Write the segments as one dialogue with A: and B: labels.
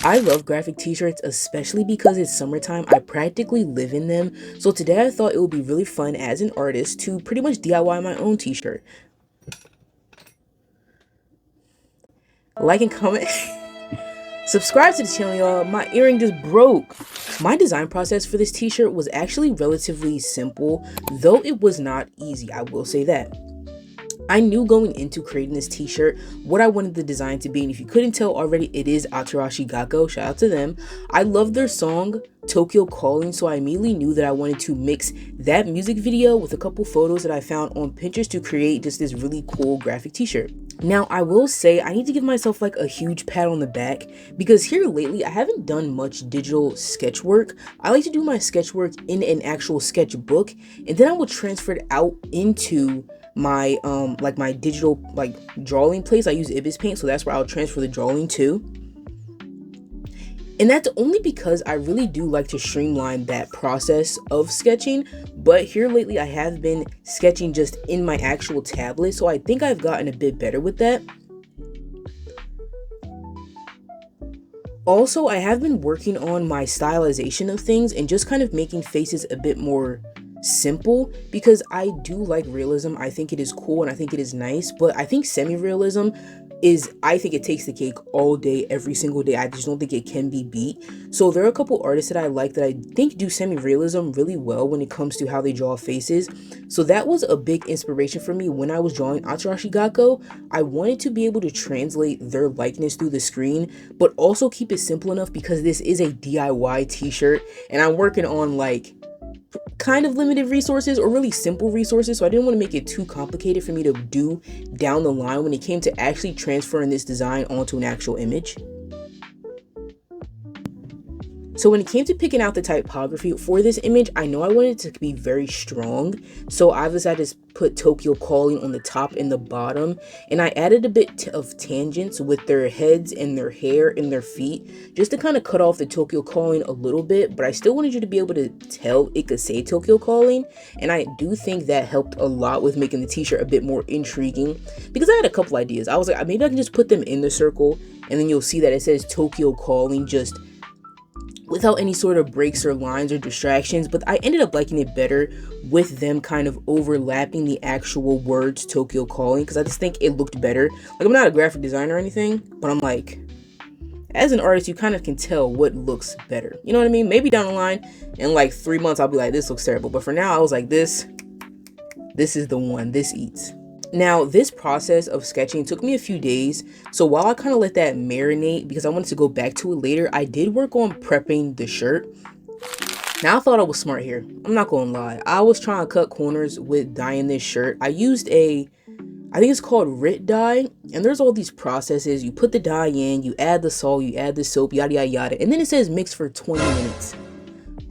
A: I love graphic t-shirts, especially because it's summertime. I practically live in them. So today I thought it would be really fun as an artist to pretty much DIY my own t-shirt. Like and comment. Subscribe to the channel, y'all. My earring just broke. My design process for this t-shirt was actually relatively simple, though it was not easy, I will say that. I knew going into creating this t-shirt what I wanted the design to be, and if you couldn't tell already, it is Atarashi Gakko. Shout out to them. I love their song Tokyo Calling, so I immediately knew that I wanted to mix that music video with a couple photos that I found on Pinterest to create just this really cool graphic t-shirt. Now, I will say I need to give myself like a huge pat on the back because here lately I haven't done much digital sketch work. I like to do my sketch work in an actual sketchbook, and then I will transfer it out into my like my digital like drawing place. I use Ibis Paint, so that's where I'll transfer the drawing to. And that's only because I really do like to streamline that process of sketching. But here lately I have been sketching just in my actual tablet, so I think I've gotten a bit better with that. Also, I have been working on my stylization of things and just kind of making faces a bit more simple because I do like realism. I think it is cool and I think it is nice, but I think semi-realism I think it takes the cake all day, every single day. I just don't think it can be beat. So there are a couple artists that I like that I think do semi-realism really well when it comes to how they draw faces. So that was a big inspiration for me when I was drawing Atarashi Gakko. I wanted to be able to translate their likeness through the screen, but also keep it simple enough because this is a DIY t-shirt and I'm working on like kind of limited resources or really simple resources, so I didn't want to make it too complicated for me to do down the line when it came to actually transferring this design onto an actual image. So when it came to picking out the typography for this image, I know I wanted it to be very strong, so I decided to put Tokyo Calling on the top and the bottom, and I added a bit of tangents with their heads and their hair and their feet just to kind of cut off the Tokyo Calling a little bit, but I still wanted you to be able to tell it could say Tokyo Calling, and I do think that helped a lot with making the t-shirt a bit more intriguing because I had a couple ideas. I was like, maybe I can just put them in the circle and then you'll see that it says Tokyo Calling just without any sort of breaks or lines or distractions, but I ended up liking it better with them kind of overlapping the actual words Tokyo Calling because I just think it looked better. Like, I'm not a graphic designer or anything, but I'm like, as an artist, you kind of can tell what looks better. You know what I mean? Maybe down the line, in like 3 months, I'll be like, this looks terrible. But for now, I was like, this is the one. This eats. Now, this process of sketching took me a few days, so while I kind of let that marinate because I wanted to go back to it later, I did work on prepping the shirt. Now, I thought I was smart here. I'm not gonna lie. I was trying to cut corners with dyeing this shirt. I used I think it's called RIT dye, and there's all these processes. You put the dye in, you add the salt, you add the soap, yada yada yada, and then it says mix for 20 minutes.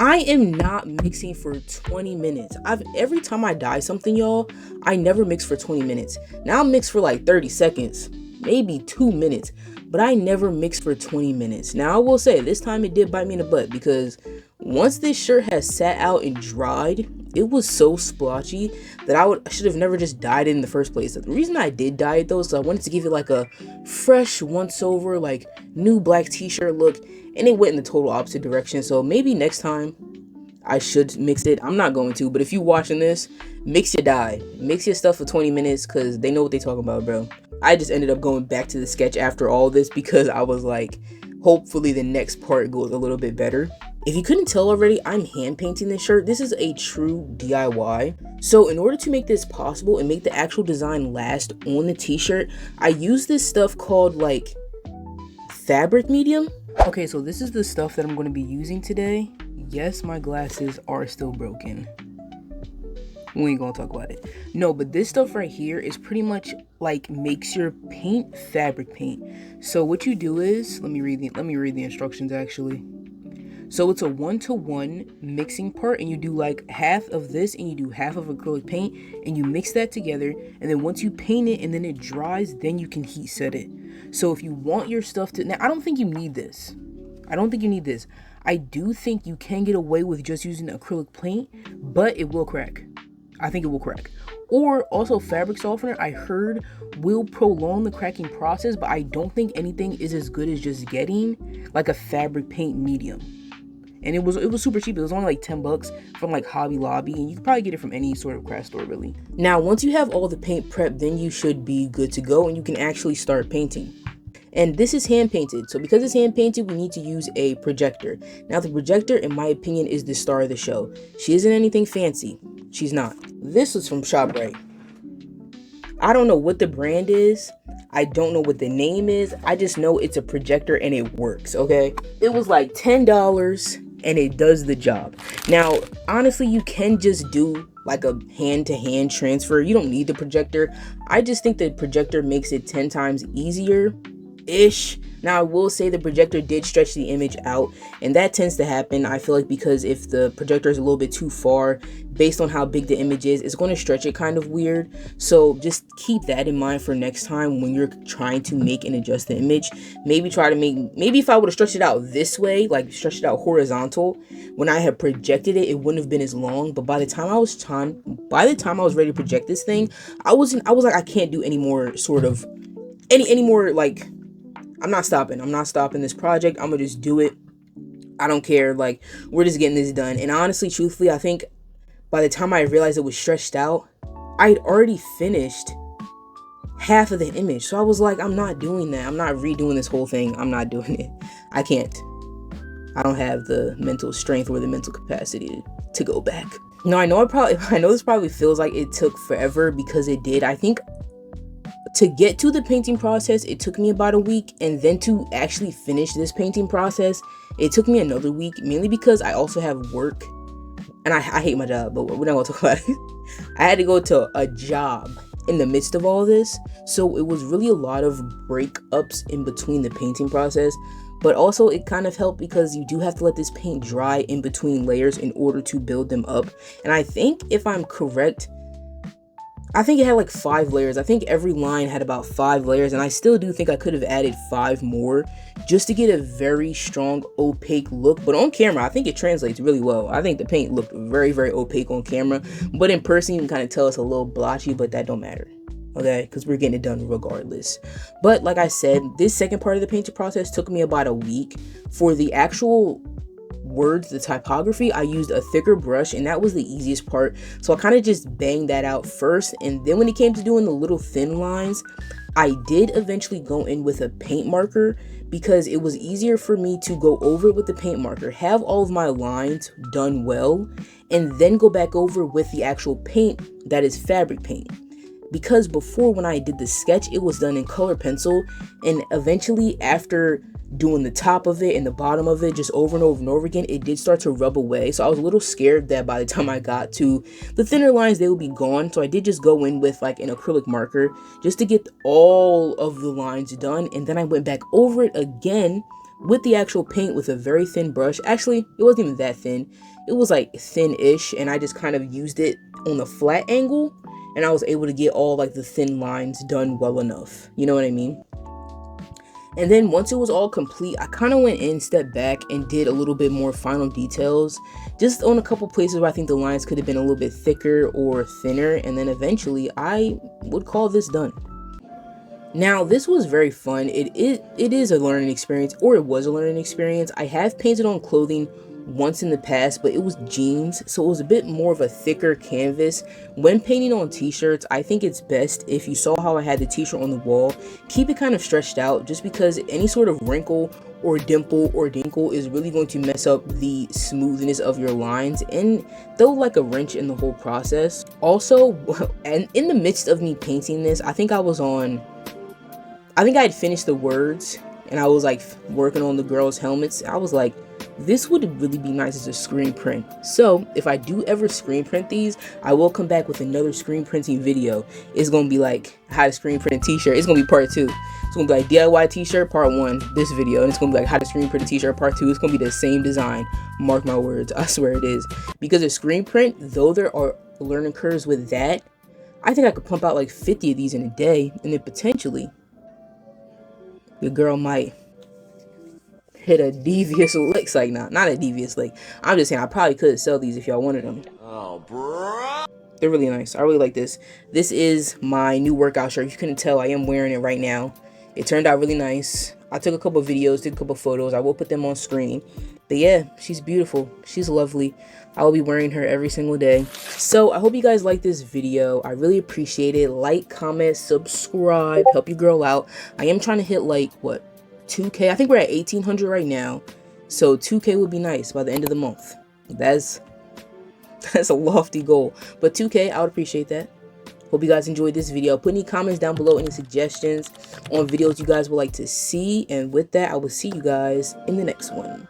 A: I am not mixing for 20 minutes. Every time I dye something, y'all, I never mix for 20 minutes. Now I'll mix for like 30 seconds, maybe 2 minutes, but I never mix for 20 minutes. Now I will say this time it did bite me in the butt because once this shirt has sat out and dried, it was so splotchy that I should have never just dyed it in the first place. The reason I did dye it though is I wanted to give it like a fresh once over, like new black t-shirt look, and it went in the total opposite direction. So maybe next time I should mix it. I'm not going to, but if you watching this, mix your dye. Mix your stuff for 20 minutes because they know what they talking about, bro. I just ended up going back to the sketch after all this because I was like, hopefully the next part goes a little bit better. If you couldn't tell already, I'm hand painting this shirt. This is a true DIY. So in order to make this possible and make the actual design last on the t-shirt, I use this stuff called like fabric medium. Okay, so this is the stuff that I'm going to be using today. Yes, my glasses are still broken. We ain't gonna talk about it. No, but this stuff right here is pretty much like makes your paint fabric paint. So what you do is, let me read the instructions actually. So it's a 1-to-1 mixing part, and you do like half of this and you do half of acrylic paint and you mix that together, and then once you paint it and then it dries, then you can heat set it. So if you want your stuff to, now I don't think you need this. I do think you can get away with just using acrylic paint, but it will crack. I think it will crack. Or also fabric softener, I heard, will prolong the cracking process, but I don't think anything is as good as just getting like a fabric paint medium. And it was super cheap. It was only like 10 bucks from like Hobby Lobby, and you can probably get it from any sort of craft store really. Now, once you have all the paint prepped, then you should be good to go and you can actually start painting. And this is hand painted. So because it's hand painted, we need to use a projector. Now the projector, in my opinion, is the star of the show. She isn't anything fancy. She's not. This was from ShopRite. I don't know what the brand is. I don't know what the name is. I just know it's a projector and it works, okay? It was like $10 and it does the job. Now, honestly, you can just do like a hand-to-hand transfer. You don't need the projector. I just think the projector makes it 10 times easier ish. Now I will say the projector did stretch the image out, and that tends to happen, I feel like, because if the projector is a little bit too far based on how big the image is, it's going to stretch it kind of weird. So just keep that in mind for next time when you're trying to make and adjust the image. Maybe if I would have stretched it out this way, like stretched it out horizontal, when I had projected it, it wouldn't have been as long. But by the time I was ready to project this thing, I was like, I can't do any more sort of any more, like, I'm not stopping this project. I'm gonna just do it. I don't care. Like, we're just getting this done. And honestly, truthfully, I think by the time I realized it was stretched out, I'd already finished half of the image. So I was like, I'm not doing that. I'm not redoing this whole thing. I'm not doing it. I can't. I don't have the mental strength or the mental capacity to go back. No, I know this probably feels like it took forever, because it did. I think to get to the painting process, it took me about a week, and then to actually finish this painting process, it took me another week, mainly because I also have work, and I hate my job, but we're not gonna talk about it. I had to go to a job in the midst of all this, so it was really a lot of breakups in between the painting process. But also it kind of helped because you do have to let this paint dry in between layers in order to build them up. And I think, if I'm correct, I think it had like 5 layers. I think every line had about 5 layers, and I still do think I could have added 5 more just to get a very strong opaque look. But on camera, I think it translates really well. I think the paint looked very, very opaque on camera, but in person you can kind of tell it's a little blotchy, but that don't matter, okay, because we're getting it done regardless. But like I said, this second part of the painting process took me about a week. For the actual words, the typography, I used a thicker brush, and that was the easiest part. So I kind of just banged that out first, and then when it came to doing the little thin lines, I did eventually go in with a paint marker, because it was easier for me to go over it with the paint marker, have all of my lines done well, and then go back over with the actual paint that is fabric paint. Because before, when I did the sketch, it was done in color pencil, and eventually after doing the top of it and the bottom of it just over and over and over again, it did start to rub away. So I was a little scared that by the time I got to the thinner lines, they would be gone. So I did just go in with like an acrylic marker just to get all of the lines done, and then I went back over it again with the actual paint with a very thin brush. Actually, it wasn't even that thin. It was like thin-ish, and I just kind of used it on the flat angle, and I was able to get all like the thin lines done well enough. You know what I mean? And then once it was all complete, I kind of went in, stepped back, and did a little bit more final details, just on a couple places where I think the lines could have been a little bit thicker or thinner, and then eventually I would call this done. Now, this was very fun. It is a learning experience, or it was a learning experience. I have painted on clothing once in the past, but it was jeans, so it was a bit more of a thicker canvas. When painting on t-shirts, I think it's best, if you saw how I had the t-shirt on the wall, keep it kind of stretched out, just because any sort of wrinkle or dimple or dinkle is really going to mess up the smoothness of your lines and throw like a wrench in the whole process. Also, and in the midst of me painting this, I think I had finished the words, and I was like working on the girls' helmets. I was like, this would really be nice as a screen print. So if I do ever screen print these, I will come back with another screen printing video. It's gonna be like how to screen print a t-shirt. It's gonna be part 2. It's gonna be like DIY t-shirt part 1, this video, and it's gonna be like how to screen print a t-shirt part 2. It's gonna be the same design. Mark my words, I swear it is. Because a screen print, though there are learning curves with that, I think I could pump out like 50 of these in a day, and then potentially the girl might hit a devious lick. Like, not a devious lick. I'm just saying I probably could sell these if y'all wanted them.
B: Oh, bro.
A: They're really nice. I really like this. This is my new workout shirt. You couldn't tell, I am wearing it right now. It turned out really nice. I took a couple videos, did a couple photos. I will put them on screen. But yeah, she's beautiful. She's lovely. I will be wearing her every single day. So I hope you guys like this video. I really appreciate it. Like, comment, subscribe, help your girl out. I am trying to hit like, what, 2K? I think we're at 1,800 right now. So 2K would be nice by the end of the month. That's a lofty goal. But 2K, I would appreciate that. Hope you guys enjoyed this video. Put any comments down below, any suggestions on videos you guys would like to see. And with that, I will see you guys in the next one.